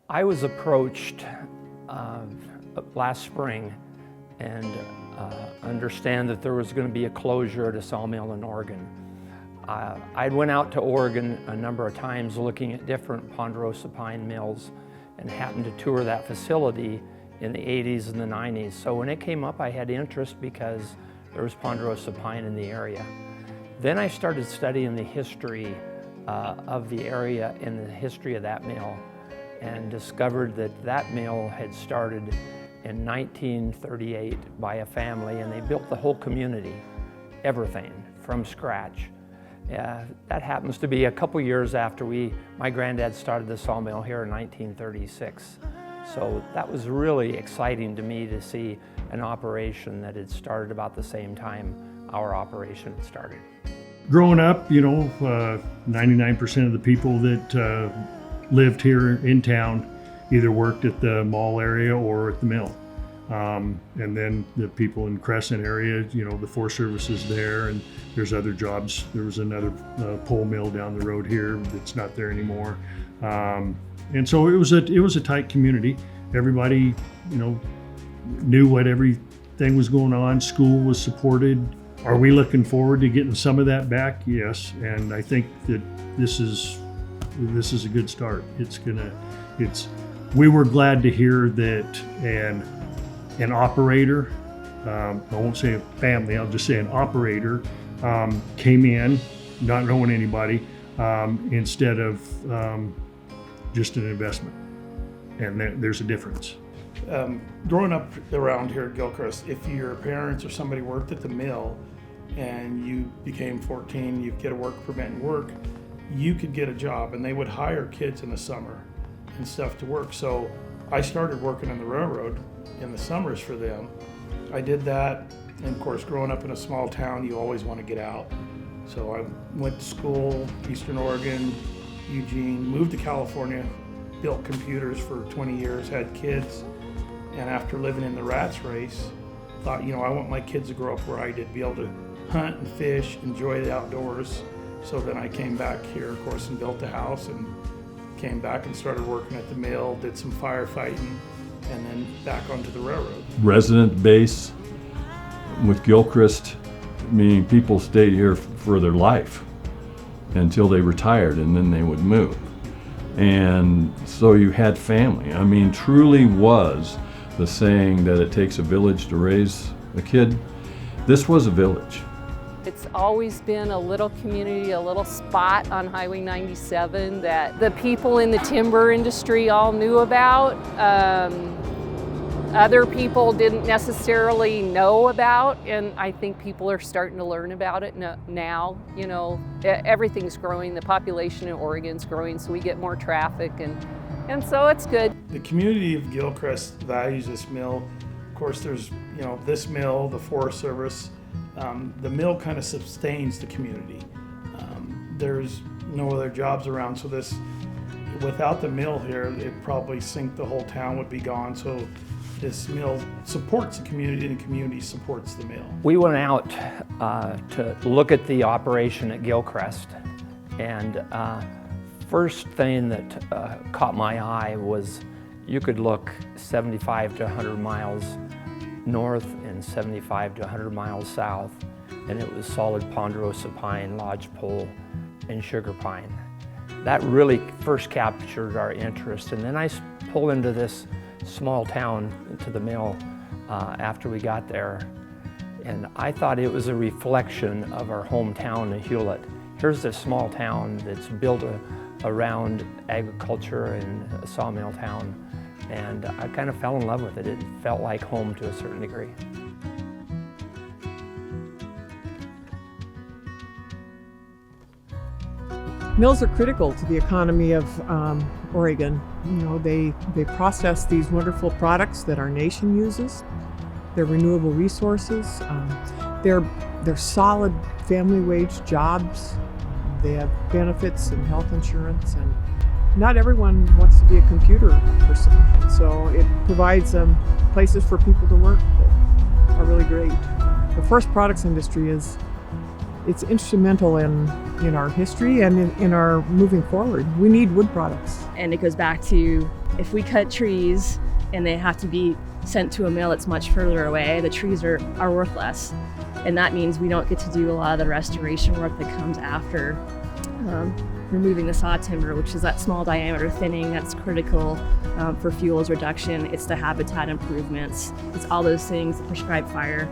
I was approached last spring and understand that there was going to be a closure at a sawmill in Oregon. I went out to Oregon a number of times looking at different ponderosa pine mills and happened to tour that facility in the 80s and the 90s. So when it came up, I had interest because there was ponderosa pine in the area. Then I started studying the history of the area and the history of that mill, and discovered that that mill had started in 1938 by a family, and they built the whole community, everything from scratch. That happens to be a couple years after my granddad started the sawmill here in 1936. So that was really exciting to me to see an operation that had started about the same time our operation had started. Growing up, 99% of the people that lived here in town either worked at the mall area or at the mill. And then the people in Crescent area, the Forest Service is there, and there's other jobs. There was another pole mill down the road here that's not there anymore. And so it was a tight community. Everybody, knew what everything was going on. School was supported. Are we looking forward to getting some of that back? Yes, and I think that this is a good start. We were glad to hear that an operator, I won't say a family, I'll just say an operator, came in, not knowing anybody, instead of just an investment. And there's a difference. Growing up around here at Gilchrist, if your parents or somebody worked at the mill and you became 14, you get a work permit and work, you could get a job, and they would hire kids in the summer and stuff to work. So I started working on the railroad in the summers for them. I did that, and of course, growing up in a small town, you always want to get out. So I went to school, Eastern Oregon, Eugene, moved to California, built computers for 20 years, had kids, and after living in the rat's race, thought, I want my kids to grow up where I did, be able to hunt and fish, enjoy the outdoors. So then I came back here, of course, and built a house, and came back and started working at the mill, did some firefighting, and then back onto the railroad. Resident base with Gilchrist, meaning people stayed here for their life until they retired, and then they would move. And so you had family. Truly was the saying that it takes a village to raise a kid. This was a village. It's always been a little community, a little spot on Highway 97 that the people in the timber industry all knew about. Other people didn't necessarily know about, and I think people are starting to learn about it now. Everything's growing. The population in Oregon's growing, so we get more traffic, and so it's good. The community of Gilchrist values this mill. Of course, there's this mill, the Forest Service. The mill kind of sustains the community. There's no other jobs around, so without the mill here, it'd probably sink, the whole town would be gone. So this mill supports the community, and the community supports the mill. We went out to look at the operation at Gilchrist, and first thing that caught my eye was you could look 75 to 100 miles north and 75 to 100 miles south, and it was solid ponderosa pine, lodgepole, and sugar pine. That really first captured our interest, and then I pulled into this small town, to the mill, after we got there, and I thought it was a reflection of our hometown in Hewlett. Here's this small town that's built around agriculture and a sawmill town, and I kind of fell in love with it. It felt like home to a certain degree. Mills are critical to the economy of Oregon. They process these wonderful products that our nation uses. They're renewable resources. They're solid family wage jobs. They have benefits and health insurance, and not everyone wants to be a computer person. So it provides places for people to work that are really great. The forest products industry it's instrumental in our history and in our moving forward. We need wood products. And it goes back to If we cut trees and they have to be sent to a mill that's much further away, the trees are worth less. And that means we don't get to do a lot of the restoration work that comes after removing the saw timber, which is that small diameter thinning that's critical for fuels reduction. It's the habitat improvements. It's all those things, the prescribed fire,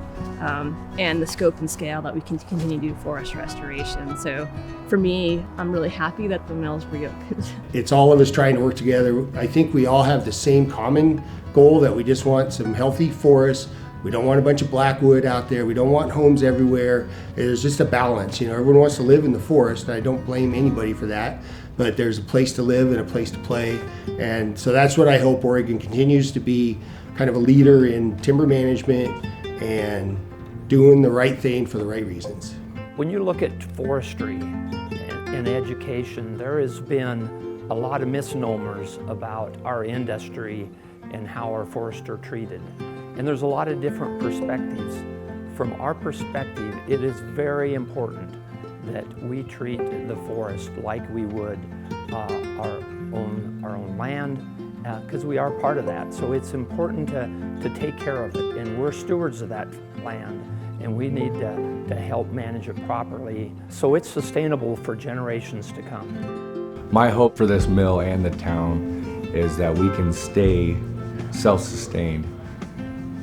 and the scope and scale that we can continue to do forest restoration. So for me, I'm really happy that the mill's reopened. It's all of us trying to work together. I think we all have the same common goal, that we just want some healthy forests. We don't want a bunch of blackwood out there. We don't want homes everywhere. There's just a balance. You know, everyone wants to live in the forest, and I don't blame anybody for that. But there's a place to live and a place to play. And so that's what I hope Oregon continues to be, kind of a leader in timber management and doing the right thing for the right reasons. When you look at forestry and education, there has been a lot of misnomers about our industry and how our forests are treated. And there's a lot of different perspectives. From our perspective, it is very important that we treat the forest like we would our own land, because we are part of that. So it's important to take care of it, and we're stewards of that land, and we need to help manage it properly so it's sustainable for generations to come. My hope for this mill and the town is that we can stay self-sustained,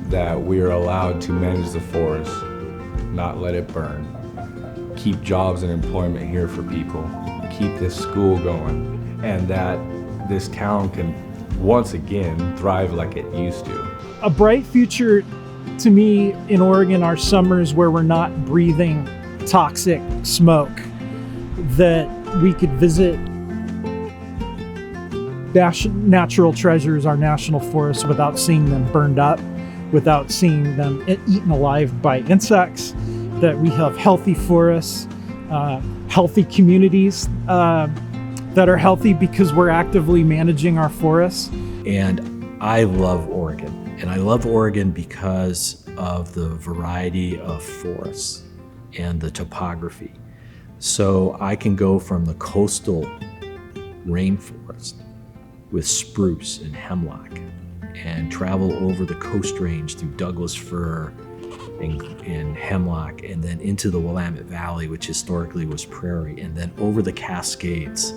that we are allowed to manage the forest, not let it burn, keep jobs and employment here for people, keep this school going, and that this town can once again thrive like it used to. A bright future to me in Oregon are summers where we're not breathing toxic smoke, that we could visit natural treasures, our national forests, without seeing them burned up, without seeing them eaten alive by insects, that we have healthy forests, healthy communities that are healthy because we're actively managing our forests. And I love Oregon. And I love Oregon because of the variety of forests and the topography. So I can go from the coastal rainforest with spruce and hemlock and travel over the Coast Range through Douglas fir and hemlock, and then into the Willamette Valley, which historically was prairie, and then over the Cascades,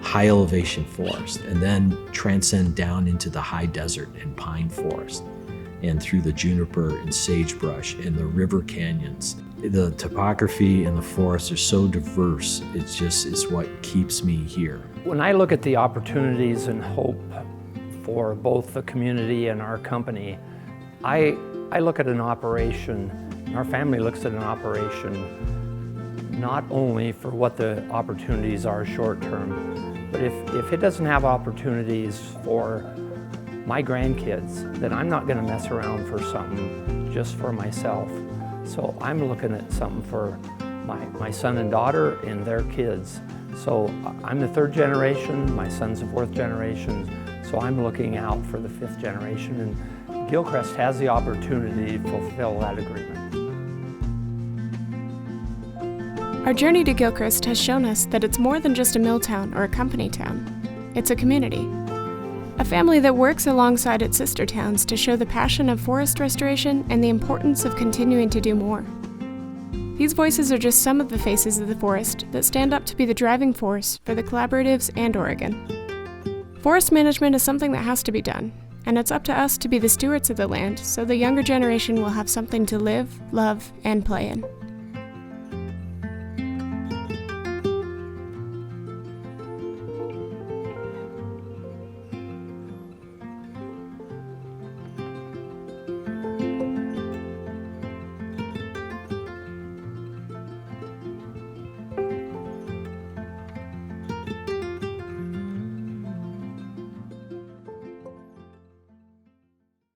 high elevation forest, and then transcend down into the high desert and pine forest, and through the juniper and sagebrush and the river canyons. The topography and the forests are so diverse, it's what keeps me here. When I look at the opportunities and hope for both the community and our company, I look at an operation, our family looks at an operation not only for what the opportunities are short term, but if it doesn't have opportunities for my grandkids, then I'm not going to mess around for something just for myself. So I'm looking at something for my son and daughter and their kids. So I'm the third generation, my son's the fourth generation, so I'm looking out for the fifth generation, and Gilchrist has the opportunity to fulfill that agreement. Our journey to Gilchrist has shown us that it's more than just a mill town or a company town. It's a community. A family that works alongside its sister towns to show the passion of forest restoration and the importance of continuing to do more. These voices are just some of the faces of the forest that stand up to be the driving force for the collaboratives and Oregon. Forest management is something that has to be done, and it's up to us to be the stewards of the land so the younger generation will have something to live, love, and play in.